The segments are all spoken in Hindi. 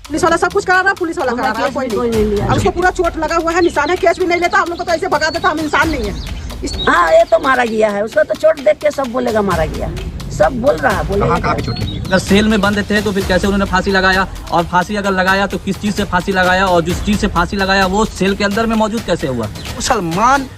पुलिस वाला सब कुछ करा रहा, पुलिस वाला करा रहा, कोई नहीं लिया। अब उसको पूरा चोट लगा हुआ है, निशान है, केस भी नहीं लेता। हम लोग को तो ऐसे भगा देता, हम इंसान नहीं है। हाँ, ये तो मारा गया है, उसको तो चोट देख के सब बोलेगा मारा गया, सब बोल रहा है। अगर सेल में बंद थे तो फिर कैसे उन्होंने फांसी लगाया, और फांसी अगर लगाया तो किस चीज से फांसी लगाया, और जिस चीज से फांसी लगाया वो सेल के अंदर में मौजूद कैसे हुआ? मुसलमान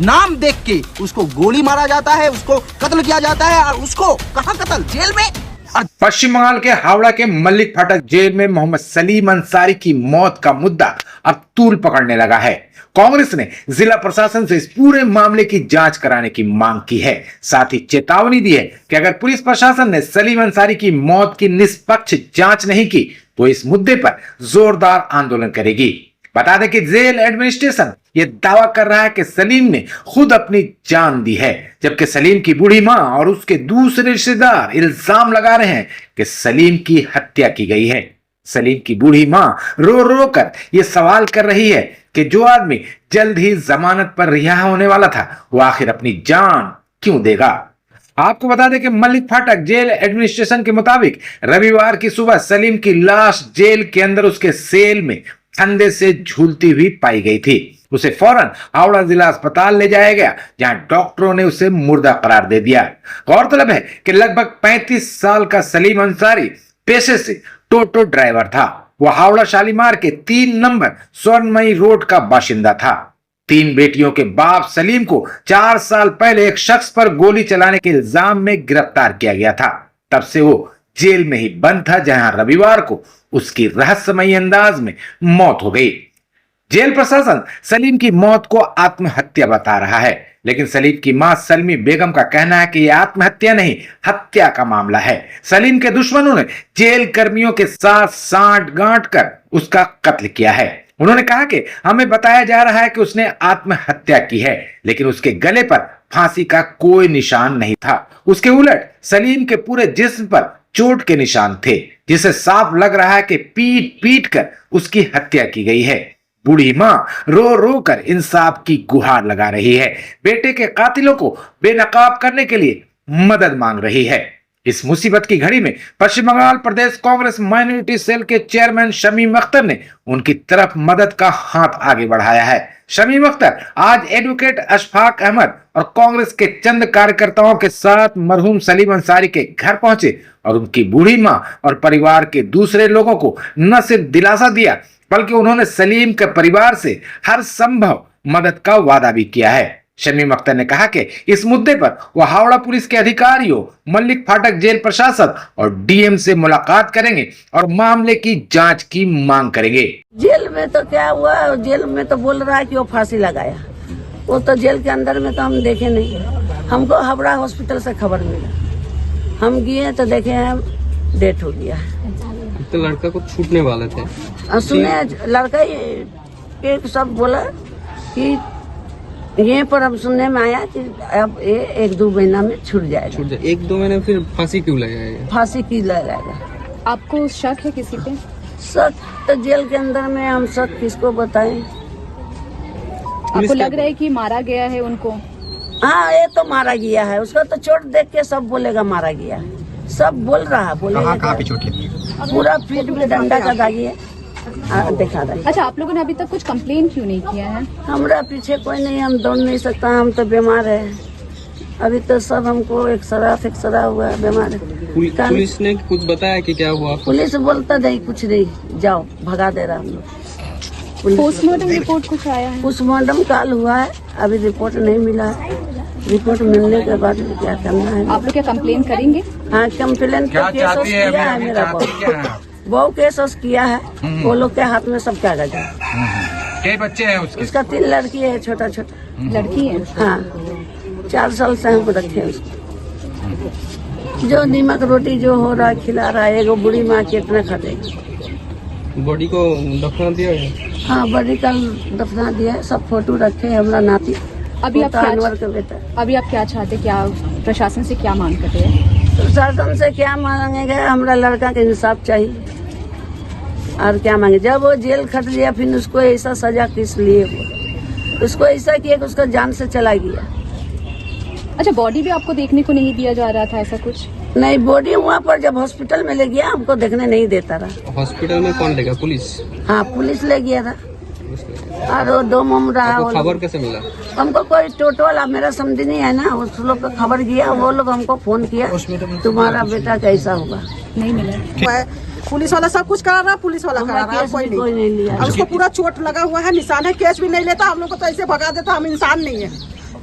नाम देख के उसको गोली मारा जाता है, उसको कत्ल किया जाता है, और उसको कहाँ कत्ल? जेल में। पश्चिम बंगाल के हावड़ा के मलिक फाटक जेल में मोहम्मद सलीम अंसारी की मौत का मुद्दा अब तूल पकड़ने लगा है। कांग्रेस ने जिला प्रशासन से इस पूरे मामले की जांच कराने की मांग की है। साथ ही चेतावनी दी है कि अगर पुलिस प्रशासन ने सलीम अंसारी की मौत की निष्पक्ष जांच नहीं की तो इस मुद्दे पर जोरदार आंदोलन करेगी। बता दें कि जेल एडमिनिस्ट्रेशन ये दावा कर रहा है कि सलीम ने खुद अपनी जान दी है, जबकि सलीम की बूढ़ी मां और उसके दूसरे रिश्तेदार इल्जाम लगा रहे हैं कि सलीम की हत्या की गई है। सलीम की बूढ़ी मां रो रो कर ये सवाल कर रही है कि जो आदमी जल्द ही जमानत पर रिहा होने वाला था वो आखिर अपनी जान क्यों देगा। आपको बता दें कि मलिक फाटक जेल एडमिनिस्ट्रेशन के मुताबिक रविवार की सुबह सलीम की लाश जेल के अंदर उसके सेल में फंदे से झूलती हुई पाई गई थी। उसे फौरन हावड़ा जिला अस्पताल ले जाया गया, जहां डॉक्टरों ने उसे मुर्दा करार दे दिया। गौरतलब है कि लगभग 35 साल का सलीम अंसारी पेशे से टोटो ड्राइवर था। वह हावड़ा शालीमार के 3 नंबर स्वर्णमयी रोड का बाशिंदा था। 3 बेटियों के बाप सलीम को 4 साल पहले एक शख्स पर गोली चलाने के इल्जाम में गिरफ्तार किया गया था। तब से वो जेल में ही बंद था, जहां रविवार को उसकी रहस्यमयी अंदाज में मौत हो गई। जेल प्रशासन सलीम की मौत को आत्महत्या बता रहा है, लेकिन सलीम की मां सलमी बेगम का कहना है कि यह आत्महत्या नहीं, हत्या का मामला है। सलीम के दुश्मनों ने जेल कर्मियों के साथ सांठ गांठ कर उसका कत्ल किया है। उन्होंने कहा कि हमें बताया जा रहा है कि उसने आत्महत्या की है, लेकिन उसके गले पर फांसी का कोई निशान नहीं था। उसके उलट सलीम के पूरे जिस्म पर चोट के निशान थे, जिसे साफ लग रहा है कि पीट पीट कर उसकी हत्या की गई है। बूढ़ी मां रो रो कर इंसाफ की गुहार लगा रही है। बेटे के कातिलों को बेनकाब करने के लिए मदद मांग रही है। इस मुसीबत की घड़ी में पश्चिम बंगाल प्रदेश कांग्रेस माइनॉरिटी सेल के चेयरमैन शमीम अख्तर ने उनकी तरफ मदद का हाथ आगे बढ़ाया है। शमीम अख्तर आज एडवोकेट अशफाक अहमद और कांग्रेस के चंद कार्यकर्ताओं के साथ मरहूम सलीम अंसारी के घर पहुंचे और उनकी बूढ़ी मां और परिवार के दूसरे लोगों को न सिर्फ दिलासा दिया, बल्कि उन्होंने सलीम के परिवार से हर संभव मदद का वादा भी किया है। शमीम अख्तर ने कहा कि इस मुद्दे पर वह हावड़ा पुलिस के अधिकारियों, मलिक फाटक जेल प्रशासन और डीएम से मुलाकात करेंगे और मामले की जांच की मांग करेंगे। जेल में तो क्या हुआ, जेल में तो बोल रहा है कि वो फांसी लगाया, वो तो जेल के अंदर में तो हम देखे नहीं। हमको हावड़ा हॉस्पिटल से खबर मिला, हम गए तो देखे हैं डेथ हो गया। तो लड़का को छूटने वाले थे, सुने लड़का के सब बोला कि ये पर हम सुनने में आया कि अब ये 1-2 महीना में छूट जाएगा। 1-2 महीने फिर फांसी क्यों लगाएगा? फांसी की लगाएगा। आपको शक है किसी पे? शक तो जेल के अंदर में हम शक किसको बताएं? आपको लग रहा है कि मारा गया है उनको? हाँ, ये तो मारा गया है, उसको तो चोट देख के सब बोलेगा मारा गया है, सब बोल रहा है। कहाँ पे चोट लगी? पूरा पीठ में डंडा का दागी है, दिखा रहा है। अच्छा, आप लोगों ने अभी तक कुछ कंप्लेन क्यों नहीं किया है? हमारा पीछे कोई नहीं, हम दौड़ नहीं सकता, हम तो बीमार है। अभी तो सब हमको एक्सरा हुआ है, बीमार है। पुलिस ने कुछ बताया कि क्या हुआ? पुलिस बोलता नहीं, कुछ नहीं, जाओ भगा दे रहा हम लोग। पोस्टमार्टम रिपोर्ट कुछ आया है? पोस्टमार्टम काल हुआ है, अभी रिपोर्ट नहीं मिला है। रिपोर्ट मिलने के बाद क्या करना है। आप लोग क्या कंप्लेन करेंगे? हाँ, कंप्लेन किया है मेरा बहु केस किया है। वो लोग के हाथ में सब कागज है। कई बच्चे हैं उसका 3 लड़की है, छोटा छोटा लड़की है। हाँ, 4 साल से हम रखे हैं उसको। जो नीमक रोटी जो हो रहा है खिला रहा है। एगो बूढ़ी माँ कितना खाते। बॉडी को दफना दिया है? हाँ, बॉडी का दफना दिया है, सब फोटो रखे है। हमारा नाती अभी आप क्या चाहते, क्या प्रशासन से क्या मांग करते हैं? प्रशासन से क्या मांगेगा, हमारा लड़का के इंसाफ चाहिए और क्या मांगे। जब वो जेल खट लिया फिर उसको ऐसा सजा किस लिए हुआ? उसको ऐसा किया कि उसका जान से चला गया। अच्छा, बॉडी भी आपको देखने को नहीं दिया जा रहा था, ऐसा कुछ? नहीं, बॉडी वहाँ पर जब हॉस्पिटल में ले गया हमको देखने नहीं देता रहा। हॉस्पिटल में कौन लेगा? पुलिस? हाँ, पुलिस ले गया था और वो दो मम रहा। आपको वो लोग- खबर कैसे मिला? हमको कोई टोटो वाला, मेरा समझ नहीं है ना, उस लोग का खबर किया, वो लोग हमको फोन किया तुम्हारा बेटा कैसा हुआ। नहीं मिला। पुलिस वाला सब कुछ करा रहा, पुलिस वाला करा रहा, केस कोई भी कोई नहीं लिया। अब उसको पूरा चोट लगा हुआ है, निशान है, केस भी नहीं लेता। हम लोग को तो ऐसे भगा देता, हम इंसान नहीं है,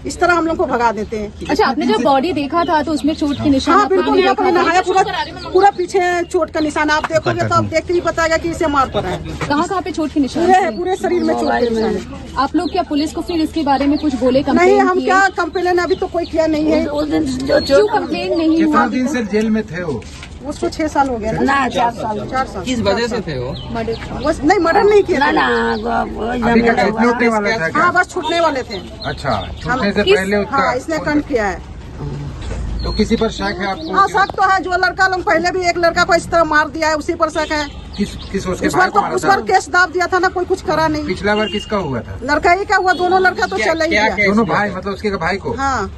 इस तरह हम लोग को भगा देते हैं। अच्छा, आपने जब बॉडी देखा था तो उसमें चोट के निशान हाँ आपको बिल्कुल, नहीं यहाँ पर देखा था? नहाया पूरा पीछे चोट का निशान आप देखोगे तो आप देखते ही बताएगा कि इसे मार पड़ा है। कहाँ पे चोट के निशान पूरे थे? पूरे शरीर में चोट के निशान है। आप लोग क्या पुलिस को फिर इसके बारे में कुछ बोले? नहीं, कंप्लेन हम किए? क्या कंप्लेन अभी तो कोई किया नहीं है। उस दिन जो क्यों चोट कंप्लेन नहीं हुआ? दिन से जेल में थे वो? उसको 6 साल हो गया ना, ना 4 साल 4 साल। किस वजह से थे वो? मर्डर। बस नहीं, मर्डर नहीं किया ना था। ना वो झमेला हुआ। लौटने वाला था क्या? हाँ, बस छूटने वाले थे। अच्छा, हम छूटने से किस- पहले उसका हाँ, इसने कंट किया है। तो किसी पर शक है आपको? हाँ, शक तो है। जो लड़का लोग पहले भी एक लड़का को इस तरह मार दिया है, उसी पर शक है। किस उसके उस भाई बार को तो मारा उस बार था? केस दाब दिया था ना, कोई कुछ करा नहीं। पिछला बार किसका हुआ था? लड़का ही का हुआ, दोनों लड़का तो चला ही क्या गया। केस दोनों दिया भाई, था? मतलब उसके भाई को? हाँ,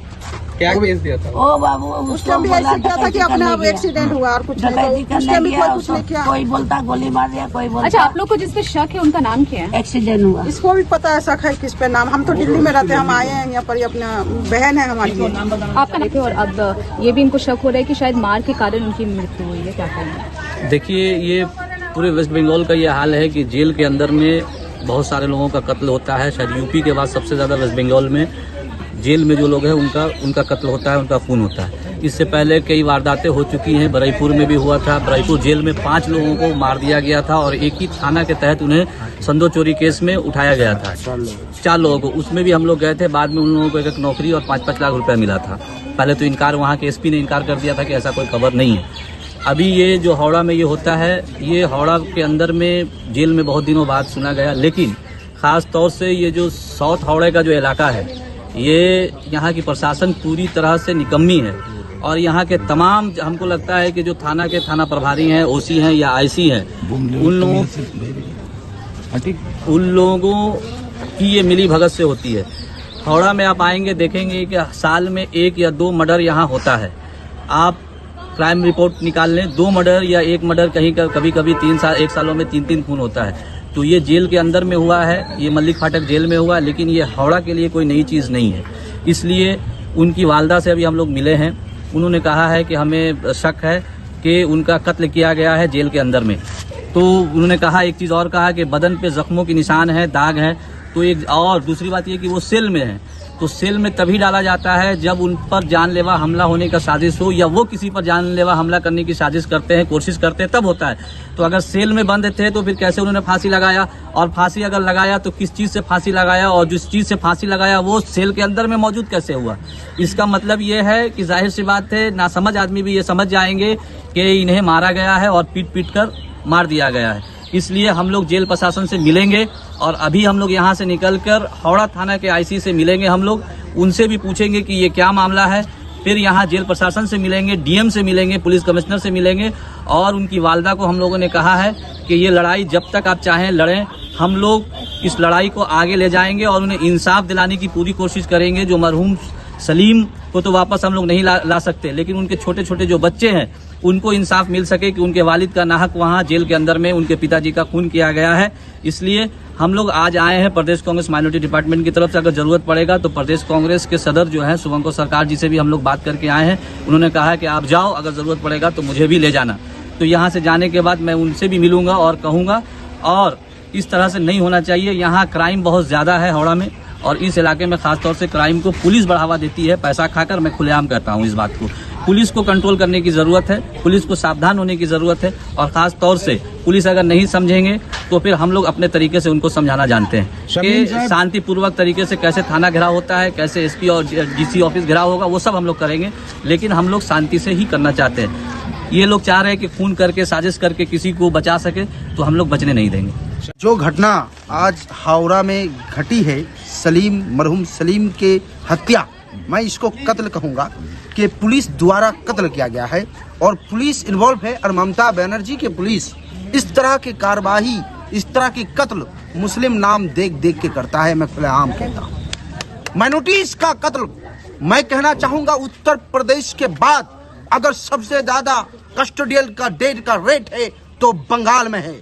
क्या केस दिया था? ओ बाबू, उस उसको टाइम भी बोला ऐसे किया था कि अपने आप एक्सीडेंट हुआ और कुछ डकैती नहीं। उस करने टाइम भी गया, कोई कुछ नहीं किया। कोई बोलता गोली मार दिया, कोई बोलता अच्छा, आप लोग को जिस पे शक है उनका नाम क्या है? एक्सीडेंट हुआ। इसको भी पता है शक है किस पे नाम। हम तो दिल्ली में रहते हैं, हम आए हैं यहाँ पर, ये अपना बहन है हमारी। आपका नाम है और अब ये भी इनको शक हो रहा है कि शायद मार के कारण उनकी मृत्यु हुई है। क्या कहेंगे? देखिए, ये पूरे वेस्ट बंगाल का ये हाल है कि जेल के अंदर में बहुत सारे लोगों का कत्ल होता है। शायद यूपी के बाद सबसे ज़्यादा वेस्ट बंगाल में जेल में जो लोग हैं उनका कत्ल होता है, उनका खून होता है। इससे पहले कई वारदातें हो चुकी हैं। बरईपुर में भी हुआ था। बरईपुर जेल में 5 लोगों को मार दिया गया था और एक ही थाना के तहत उन्हें संदो चोरी केस में उठाया गया था। 4 लोगों को, उसमें भी हम लोग गए थे। बाद में उन लोगों को एक नौकरी और 5-5 लाख रुपया मिला था। पहले तो इनकार, वहाँ के एसपी ने इनकार कर दिया था कि ऐसा कोई खबर नहीं है। अभी ये जो हावड़ा में ये होता है, ये हावड़ा के अंदर में जेल में बहुत दिनों बाद सुना गया। लेकिन ख़ास तौर से ये जो साउथ हावड़ा का जो इलाका है, ये यहाँ की प्रशासन पूरी तरह से निकम्मी है। और यहाँ के तमाम, हमको लगता है कि जो थाना प्रभारी हैं, ओसी हैं या आईसी हैं, उन लोगों की ये मिली भगत से होती है। हावड़ा में आप आएंगे, देखेंगे कि साल में 1 या 2 मर्डर यहाँ होता है। आप क्राइम रिपोर्ट निकाल लें, 2 मर्डर या 1 मर्डर, कहीं का कभी 3 साल, 1 सालों में 3 खून होता है। तो ये जेल के अंदर में हुआ है, ये मल्लिक फाटक जेल में हुआ, लेकिन ये हावड़ा के लिए कोई नई चीज़ नहीं है। इसलिए उनकी वालदा से अभी हम लोग मिले हैं। उन्होंने कहा है कि हमें शक है कि उनका कत्ल किया गया है जेल के अंदर में। तो उन्होंने कहा, एक चीज़ और कहा कि बदन पे जख्मों के निशान है, दाग है। तो एक और दूसरी बात ये कि वो सेल में है। तो सेल में तभी डाला जाता है जब उन पर जानलेवा हमला होने का साजिश हो, या वो किसी पर जानलेवा हमला करने की साजिश करते हैं, कोशिश करते हैं, तब होता है। तो अगर सेल में बंद थे तो फिर कैसे उन्होंने फांसी लगाया? और फांसी अगर लगाया तो किस चीज़ से फांसी लगाया? और जिस चीज़ से फांसी लगाया वो सेल के अंदर में मौजूद कैसे हुआ? इसका मतलब ये है कि जाहिर सी बात है, नासमझ आदमी भी ये समझ जाएंगे कि इन्हें मारा गया है और पीट कर मार दिया गया है। इसलिए हम लोग जेल प्रशासन से मिलेंगे और अभी हम लोग यहाँ से निकलकर हावड़ा थाना के आईसी से मिलेंगे। हम लोग उनसे भी पूछेंगे कि ये क्या मामला है। फिर यहाँ जेल प्रशासन से मिलेंगे, डीएम से मिलेंगे, पुलिस कमिश्नर से मिलेंगे। और उनकी वालदा को हम लोगों ने कहा है कि ये लड़ाई जब तक आप चाहें लड़ें, हम लोग इस लड़ाई को आगे ले जाएंगे और उन्हें इंसाफ दिलाने की पूरी कोशिश करेंगे। जो मरहूम सलीम को तो वापस हम लोग नहीं ला सकते, लेकिन उनके छोटे छोटे जो बच्चे हैं उनको इंसाफ मिल सके कि उनके वालिद का नाहक वहाँ जेल के अंदर में उनके पिताजी का खून किया गया है। इसलिए हम लोग आज आए हैं प्रदेश कांग्रेस माइनॉरिटी डिपार्टमेंट की तरफ से। अगर जरूरत पड़ेगा तो प्रदेश कांग्रेस के सदर जो है शुभंकर सरकार जी से भी हम लोग बात करके आए हैं। उन्होंने कहा है कि आप जाओ, अगर जरूरत पड़ेगा तो मुझे भी ले जाना। तो यहाँ से जाने के बाद मैं उनसे भी मिलूंगा और कहूँगा, और इस तरह से नहीं होना चाहिए। यहाँ क्राइम बहुत ज़्यादा है हावड़ा में, और इस इलाके में खासतौर से क्राइम को पुलिस बढ़ावा देती है पैसा खाकर। मैं खुलेआम कहता हूँ इस बात को। पुलिस को कंट्रोल करने की ज़रूरत है, पुलिस को सावधान होने की ज़रूरत है। और ख़ास तौर से पुलिस अगर नहीं समझेंगे तो फिर हम लोग अपने तरीके से उनको समझाना जानते हैं कि शांतिपूर्वक तरीके से कैसे थाना घेराव होता है, कैसे एसपी और डीसी ऑफिस घेराव होगा, वो सब हम लोग करेंगे। लेकिन हम लोग शांति से ही करना चाहते हैं। ये लोग चाह रहे हैं कि खून करके, साजिश करके किसी को बचा सके, तो हम लोग बचने नहीं देंगे। जो घटना आज हावड़ा में घटी है, मरहूम सलीम के हत्या, मैं इसको कत्ल कहूँगा कि पुलिस द्वारा कत्ल किया गया है और पुलिस इन्वॉल्व है। और ममता बनर्जी के पुलिस इस तरह की कार्रवाई, इस तरह की कत्ल मुस्लिम नाम देख देख के करता है। मैं खुलेआम कहता हूँ माइनॉरिटीज का कत्ल, मैं कहना चाहूँगा उत्तर प्रदेश के बाद अगर सबसे ज्यादा कस्टोडियल का डेट का रेट है तो बंगाल में है।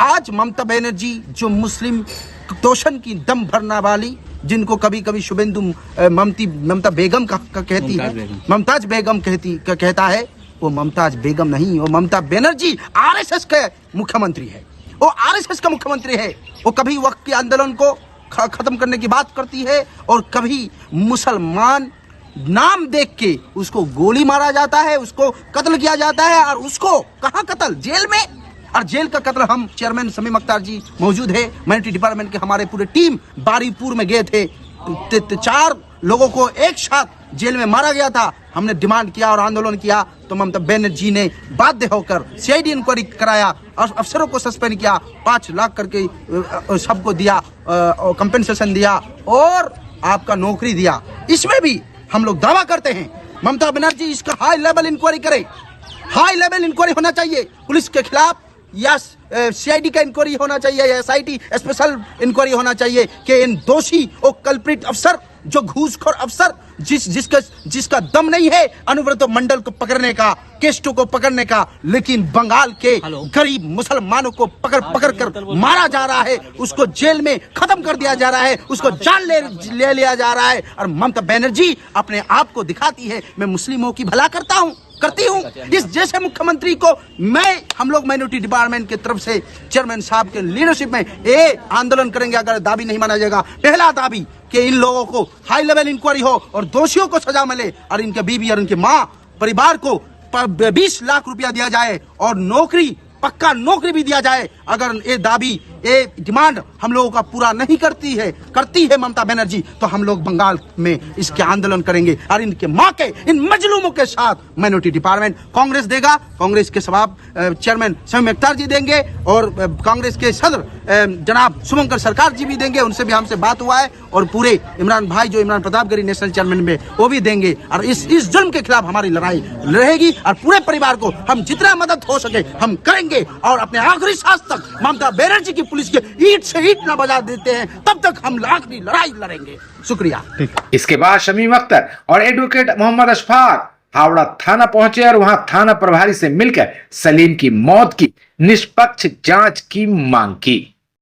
आज ममता बनर्जी जो मुस्लिम तोशन की दम भरने वाली, जिनको कभी कभी शुभेंदु ममता बेगम का कहती है, मुमताज बेगम कहता है, वो मुमताज बेगम नहीं, वो ममता बनर्जी आरएसएस के मुख्यमंत्री है। वो आरएसएस का मुख्यमंत्री है। वो कभी वक्त के आंदोलन को खत्म करने की बात करती है और कभी मुसलमान नाम देख के उसको गोली मारा जाता है, उसको कत्ल किया जाता है। और उसको कहाँ कत्ल? जेल में। और जेल का कत्ल हम चेयरमैन शमीम अख्तर जी मौजूद है, माइनॉरिटी डिपार्टमेंट के हमारे पूरे टीम बारीपुर में गए थे। 4 लोगों को एक साथ जेल में मारा गया था। हमने डिमांड किया और आंदोलन किया तो ममता बनर्जी ने बाध्य होकर सीआईडी इंक्वायरी कराया और अफसरों को सस्पेंड किया, 5 लाख करके सबको दिया, कंपेंसेशन दिया और आपका नौकरी दिया। इसमें भी हम लोग दावा करते हैं ममता बनर्जी इसका हाई लेवल इंक्वायरी करे। हाई लेवल इंक्वायरी होना चाहिए पुलिस के खिलाफ, या सीआईडी का इंक्वायरी होना चाहिए, या एसआईटी स्पेशल इंक्वायरी होना चाहिए कि इन दोषी और कल्प्रिट अफसर, जो घूसखोर अफसर जिसका दम नहीं है अनुव्रत मंडल को पकड़ने का, केस्टो को पकड़ने का, लेकिन बंगाल के गरीब मुसलमानों को पकड़ कर मारा जा रहा है, उसको जेल में खत्म कर दिया जा रहा है, उसको जान ले लिया जा रहा है। और ममता बनर्जी अपने आप को दिखाती है मैं मुस्लिमों की भला करती हूँ। इस जैसे मुख्यमंत्री को हम लोग माइनॉरिटी डिपार्टमेंट की तरफ से चेयरमैन साहब के लीडरशिप में ये आंदोलन करेंगे। अगर दाबी नहीं माना जाएगा, पहला दाबी कि इन लोगों को हाई लेवल इंक्वायरी हो और दोषियों को सजा मिले और इनके बीवी और इनके माँ परिवार को 20 लाख रुपया दिया जाए और नौकरी, पक्का नौकरी भी दिया जाए। अगर ये दाबी, ये डिमांड हम लोगों का पूरा नहीं करती है ममता बनर्जी, तो हम लोग बंगाल में इसके आंदोलन करेंगे और इनके माँ के, इन मजलूमों के साथ माइनॉरिटी डिपार्टमेंट कांग्रेस देगा। कांग्रेस के सभाप चेयरमैन शमीम अख्तर जी देंगे और कांग्रेस के सदर जनाब शुभंकर सरकार जी भी देंगे, उनसे भी हमसे बात हुआ है। और पूरे इमरान भाई जो इमरान प्रतापगढ़ी नेशनल चेयरमैन में, वो भी देंगे। और इस जुल्म के खिलाफ हमारी लड़ाई रहेगी और पूरे परिवार को हम जितना मदद हो सके हम करेंगे। और अपने आखिरी सांस तक ममता बनर्जी की पुलिस के ईंट से ईंट न बजा देते हैं, तब तक हम आखिरी लड़ाई लड़ेंगे। शुक्रिया। इसके बाद शमीम अख्तर और एडवोकेट मोहम्मद अशफाक हावड़ा थाना पहुंचे और वहां थाना प्रभारी से मिलकर सलीम की मौत की निष्पक्ष जांच की मांग की।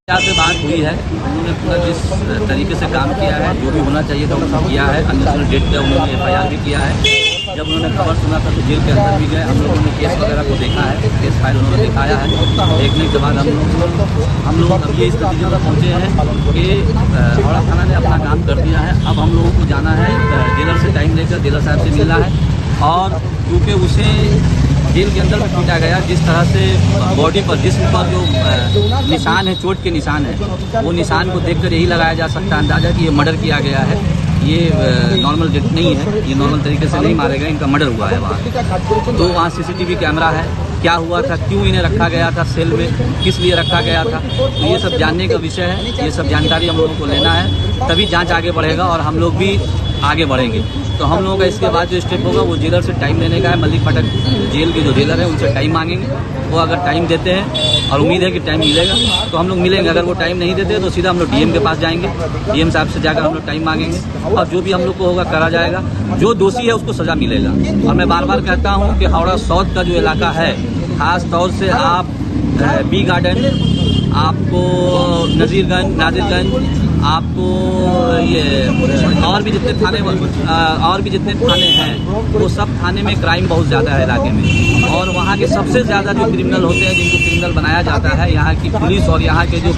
यहाँ पे बात हुई है, उन्होंने पूरा जिस तरीके से काम किया है, जो भी होना चाहिए था उन्होंने किया है। अननेचुरल डेथ पे उन्होंने एफआईआर भी किया है। जब उन्होंने खबर सुना था तो जेल के अंदर भी गए। हम लोगों ने केस वगैरह को देखा है, केस फाइल उन्होंने दिखाया है। देखने के बाद हम लोग अब ये इस नतीजे पर पहुँचे हैं कि हावड़ा थाना ने अपना काम कर दिया है। अब हम लोगों को जाना है जेलर से, टाइम लेकर जेलर साहब से मिलना है। और क्योंकि उसे जेल के अंदर पीटा गया, जिस तरह से बॉडी पर, जिस्म पर जो निशान है, चोट के निशान है, वो निशान को देखकर यही लगाया जा सकता है अंदाजा कि ये मर्डर किया गया है। ये नॉर्मल डेथ नहीं है, ये नॉर्मल तरीके से नहीं मारे गए, इनका मर्डर हुआ है वहाँ। तो वहाँ सीसीटीवी कैमरा है, क्या हुआ था, क्यों इन्हें रखा गया था सेल में, किस लिए रखा गया था, तो ये सब जानने का विषय है। ये सब जानकारी हम लोगों को लेना है, तभी जाँच आगे बढ़ेगा और हम लोग भी आगे बढ़ेंगे। तो हम लोगों का इसके बाद जो स्टेप होगा वो जेलर से टाइम लेने का है। मल्लिक फाटक जेल के जो जेलर है उनसे टाइम मांगेंगे। वो अगर टाइम देते हैं और उम्मीद है कि टाइम मिलेगा तो हम लोग मिलेंगे। अगर वो टाइम नहीं देते तो सीधा हम लोग डीएम के पास जाएंगे, डीएम साहब से जाकर हम लोग टाइम मांगेंगे और जो भी हम लोग को होगा करा जाएगा। जो दोषी है उसको सजा मिलेगा। और मैं बार बार कहता हूँ कि हावड़ा साउथ का जो इलाका है, खास तौर से आप बी गार्डन, आपको नाजिरगंज, आपको ये और भी जितने थाने हैं वो सब थाने में क्राइम बहुत ज़्यादा है इलाके में। और वहाँ के सबसे ज़्यादा जो क्रिमिनल होते हैं, जिनको क्रिमिनल बनाया जाता है, यहाँ की पुलिस और यहाँ के जो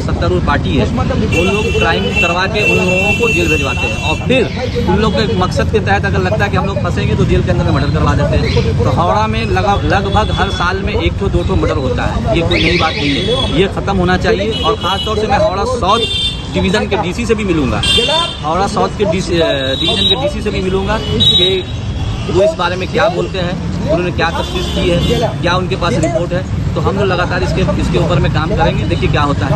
सत्तारूढ़ पार्टी है, वो लोग क्राइम करवा के उन लोगों को जेल भिजवाते हैं। और फिर उन लोग के मकसद के तहत अगर लगता है कि हम लोग फंसेंगे तो जेल के अंदर में मर्डर करवा देते हैं। तो हावड़ा में लगभग हर साल में 1-2 मर्डर होता है। ये कोई नई बात नहीं है, ये ख़त्म होना चाहिए। और ख़ासतौर से मैं हावड़ा साउथ डिवीज़न के डीसी से भी मिलूंगा, हावड़ा साउथ के डिवीज़न के डीसी से भी मिलूंगा कि वो इस बारे में क्या बोलते हैं, उन्होंने क्या तफ्तीश की है, क्या उनके पास रिपोर्ट है। तो हम लोग लगातार इसके ऊपर में काम करेंगे, देखिए क्या होता है।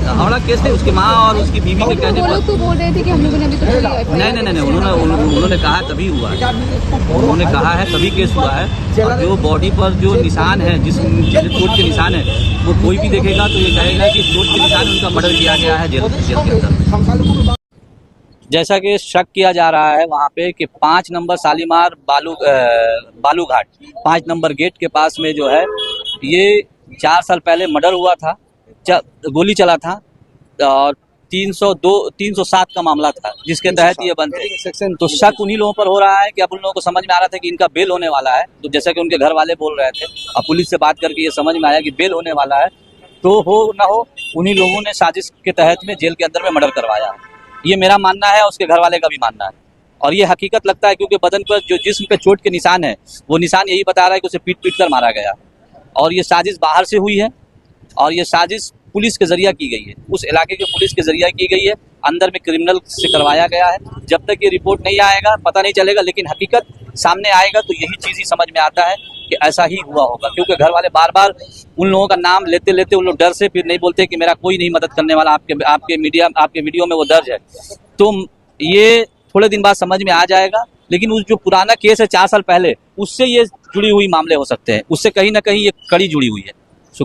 हावड़ा केस नहीं, उसकी माँ और उसकी बीवी के कहने पर तो बोल रहे थे कि हम लोगों ने अभी तो नहीं, उन्होंने कहा तभी हुआ है, उन्होंने कहा है तभी केस हुआ है। और जो बॉडी पर जो निशान है, जिस चोट के निशान है, वो कोई भी देखेगा तो ये कहेगा कि चोट के निशान उनका मर्डर किया गया है जेल के अंदर। जैसा कि शक किया जा रहा है वहाँ पे कि 5 number Shalimar Balurghat 5 number gate के पास में जो है ये 4 साल पहले मर्डर हुआ था, गोली चला था और 307 का मामला था जिसके तहत ये बंद थे। तो शक उन्हीं लोगों पर हो रहा है कि अब उन लोगों को समझ में आ रहा था कि इनका बेल होने वाला है, तो जैसा कि उनके घर वाले बोल रहे थे और पुलिस से बात करके ये समझ में आया कि बेल होने वाला है, तो हो ना हो उन्हीं लोगों ने साजिश के तहत में जेल के अंदर में मर्डर करवाया है। ये मेरा मानना है, उसके घर वाले का भी मानना है और ये हकीकत लगता है क्योंकि बदन पर जो जिस्म पे चोट के निशान है वो निशान यही बता रहा है कि उसे पीट कर मारा गया और ये साजिश बाहर से हुई है और ये साजिश पुलिस के जरिया की गई है, उस इलाके के पुलिस के जरिया की गई है, अंदर में क्रिमिनल से करवाया गया है। जब तक ये रिपोर्ट नहीं आएगा पता नहीं चलेगा, लेकिन हकीकत सामने आएगा तो यही चीज़ ही समझ में आता है कि ऐसा ही हुआ होगा, क्योंकि घर वाले बार बार उन लोगों का नाम लेते लेते उन लोग डर से फिर नहीं बोलते कि मेरा कोई नहीं मदद करने वाला, आपके वीडियो में वो दर्ज है। तो ये थोड़े दिन बाद समझ में आ जाएगा, लेकिन उस जो पुराना केस है 4 साल पहले उससे ये जुड़ी हुई मामले हो सकते हैं, उससे कहीं ना कहीं ये कड़ी जुड़ी हुई है।